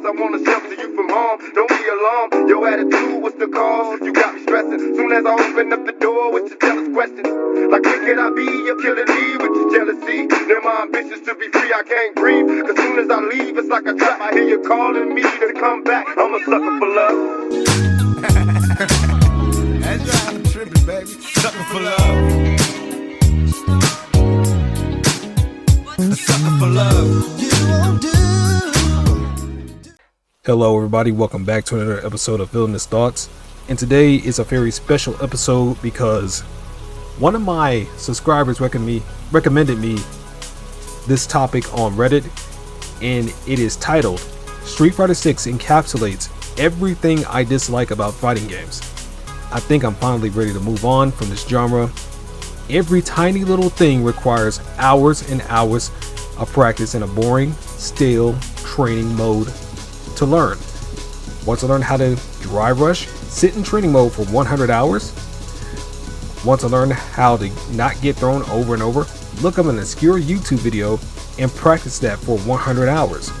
I wanna shelter you from harm. Don't be alarmed, your attitude was the cause. You got me stressing. Soon as I open up the door with your jealous questions, like where can I be? You're killing me with your jealousy. Then my ambitions to be free, I can't breathe. Cause soon as I leave, it's like a trap. I hear you calling me to come back. I'm a sucker for love. That's right, I'm tripping, baby. Sucker for love. A sucker for love. You won't do. Hello everybody, welcome back to another episode of Villainous Thoughts. And today is a very special episode because one of my subscribers recommended me this topic on Reddit, and it is titled Street Fighter 6 encapsulates everything I dislike about fighting games. I think I'm finally ready to move on from this genre. Every tiny little thing requires hours and hours of practice in a boring, stale training mode to learn. Want to learn how to drive rush? Sit in training mode for 100 hours? Want to learn how to not get thrown over and over? Look up an obscure YouTube video and practice that for 100 hours.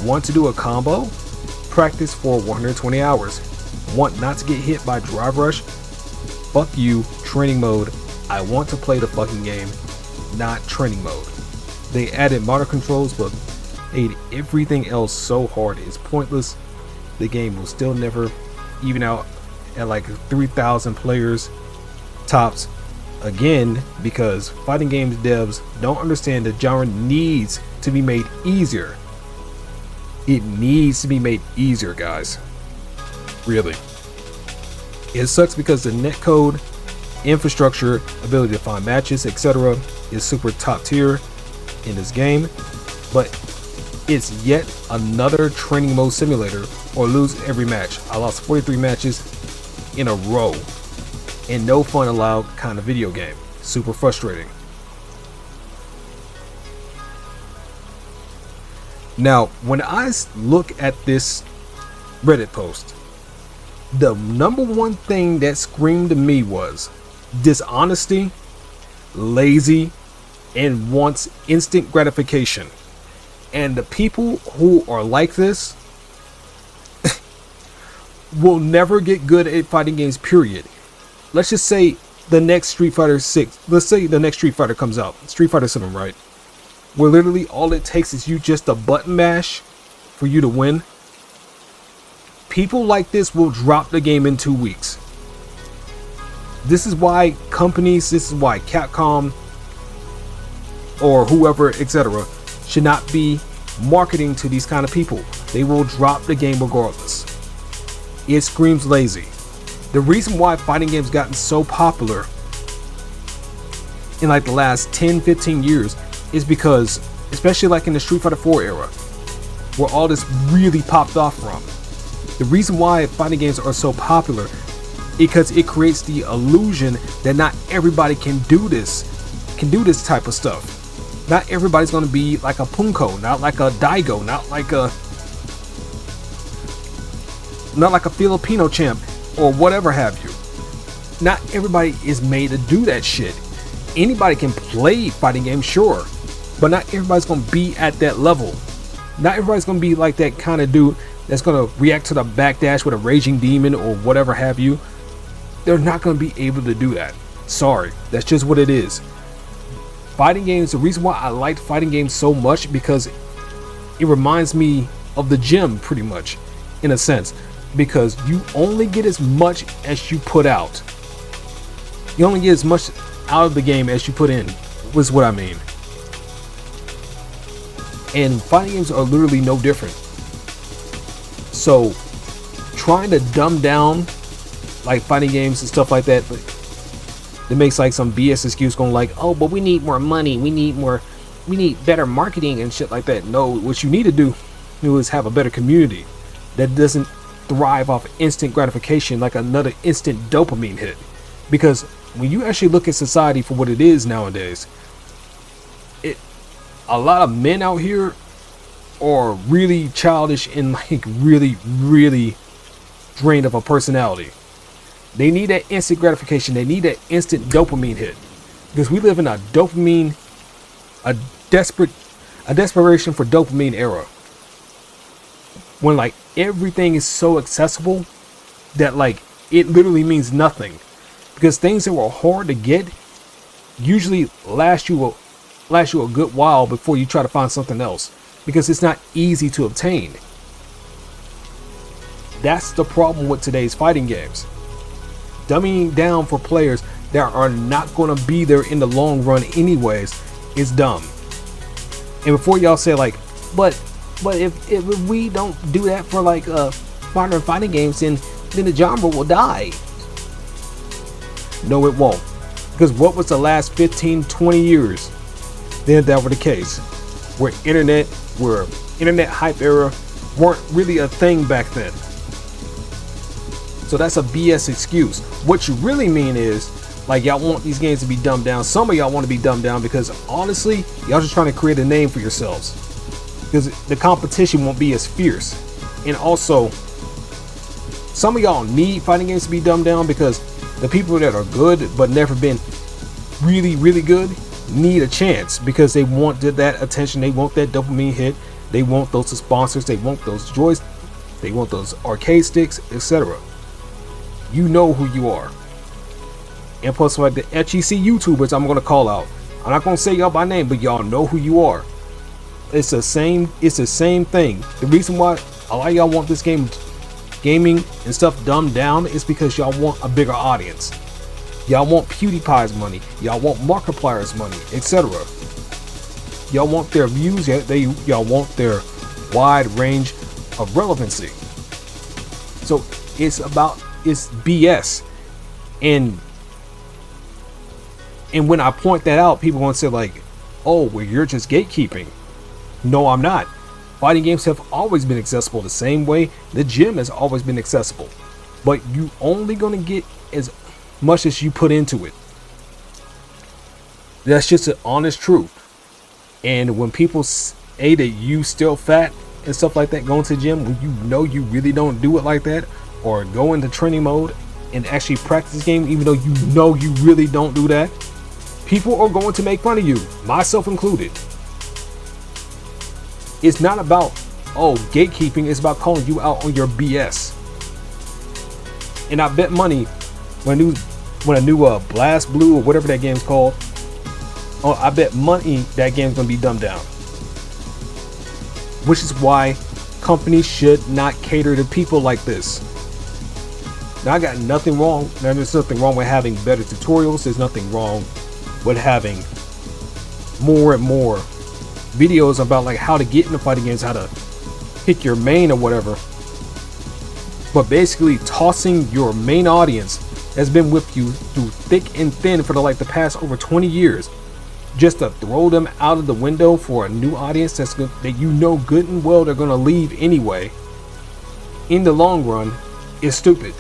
Want to do a combo? Practice for 120 hours. Want not to get hit by drive rush? Fuck you, training mode. I want to play the fucking game, not training mode. They added modern controls but made everything else so hard it's pointless. The game will still never even out at like 3,000 players tops again, because fighting games devs don't understand the genre needs to be made easier. It needs to be made easier, guys. Really. It sucks because the netcode, infrastructure, ability to find matches, etc. is super top tier in this game, but it's yet another training mode simulator or lose every match. I lost 43 matches in a row and no fun allowed kind of video game. Super frustrating. Now, when I look at this Reddit post, the number one thing that screamed to me was dishonesty, lazy, and wants instant gratification. And the people who are like this will never get good at fighting games, period. Let's just say the next Street Fighter 6, let's say the next Street Fighter comes out, Street Fighter 7, right? Where literally all it takes is you just a button mash for you to win. People like this will drop the game in 2 weeks. This is why companies, this is why Capcom or whoever, etc., should not be marketing to these kind of people. They will drop the game regardless. It screams lazy. The reason why fighting games gotten so popular in like the last 10-15 years is because, especially like in the Street Fighter 4 era, where all this really popped off from. The reason why fighting games are so popular is because it creates the illusion that not everybody can do this type of stuff. Not everybody's going to be like a Punko, not like a Daigo, not like a Filipino champ or whatever have you. Not everybody is made to do that shit. Anybody can play fighting games, sure, but not everybody's going to be at that level. Not everybody's going to be like that kind of dude that's going to react to the backdash with a raging demon or whatever have you. They're not going to be able to do that. Sorry, that's just what it is. Fighting games, the reason why I liked fighting games so much, because it reminds me of the gym pretty much, in a sense, because you only get as much as you put out. You only get as much out of the game as you put in, was what I mean. And fighting games are literally no different. So trying to dumb down like fighting games and stuff like that, but it makes like some BS excuse going like, oh, but we need more money, we need better marketing and shit like that. No, what you need to do is have a better community that doesn't thrive off instant gratification like another instant dopamine hit. Because when you actually look at society for what it is nowadays, a lot of men out here are really childish and like really drained of a personality. They need that instant gratification. They need that instant dopamine hit, because we live in a desperation for dopamine era. when like everything is so accessible that like it literally means nothing, because things that were hard to get usually last you a good while before you try to find something else, because it's not easy to obtain. That's the problem with today's fighting games. Dumbing down for players that are not going to be there in the long run anyways is dumb. And before y'all say like, but if we don't do that for like modern fighting games, then the genre will die. No, it won't. Because what was the last 15-20 years then that were the case, where internet hype era weren't really a thing back then? So that's a BS excuse. What you really mean is, like, y'all want these games to be dumbed down. Some of y'all want to be dumbed down because honestly, y'all just trying to create a name for yourselves, because the competition won't be as fierce. And also, some of y'all need fighting games to be dumbed down because the people that are good but never been really, really good need a chance, because they want that attention, they want that dopamine hit, they want those sponsors, they want those joys, they want those arcade sticks, etc. You know who you are. And plus, like the HEC YouTubers I'm gonna call out, I'm not gonna say y'all by name, but y'all know who you are. It's the same thing. The reason why a lot of y'all want this gaming and stuff dumbed down is because y'all want a bigger audience. Y'all want PewDiePie's money, y'all want Markiplier's money, etc. Y'all want their views, y'all want their wide range of relevancy. So it's BS. And when I point that out, people want to say like, oh, well, you're just gatekeeping. No, I'm not. Fighting games have always been accessible the same way the gym has always been accessible. But you only going to get as much as you put into it. That's just an honest truth. And when people say that you still fat and stuff like that going to the gym, when you know you really don't do it like that, or go into training mode and actually practice this game even though you know you really don't do that, people are going to make fun of you, myself included. It's not about gatekeeping, it's about calling you out on your BS. And I bet money when a new Blast Blue or whatever that game's called, I bet money that game's gonna be dumbed down. Which is why companies should not cater to people like this. Now, I got nothing wrong. There's nothing wrong with having better tutorials. There's nothing wrong with having more and more videos about like how to get into fighting games, how to pick your main or whatever. But basically tossing your main audience has been with you through thick and thin for the past over 20 years, just to throw them out of the window for a new audience that you know good and well they're gonna leave anyway, in the long run, is stupid.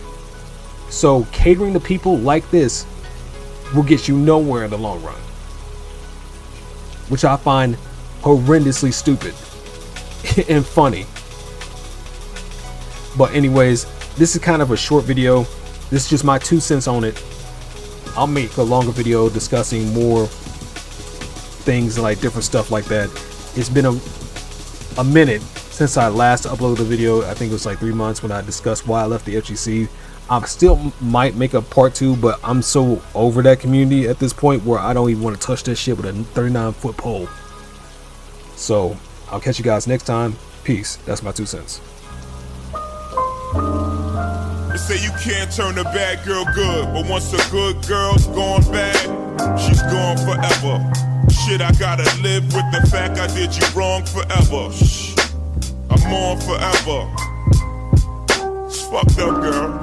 So catering to people like this will get you nowhere in the long run, which I find horrendously stupid and funny. But anyways, this is kind of a short video. This is just my 2 cents on it. I'll make a longer video discussing more things, like different stuff like that. It's been a minute since I last uploaded a video. I think it was like 3 months when I discussed why I left the FGC. I still might make a part 2, but I'm so over that community at this point where I don't even want to touch that shit with a 39-foot pole. So I'll catch you guys next time. Peace. That's my 2 cents. They say you can't turn a bad girl good, but once a good girl's gone bad, she's gone forever. Shit, I gotta live with the fact I did you wrong forever. Shh, I'm on forever. It's fucked up, girl.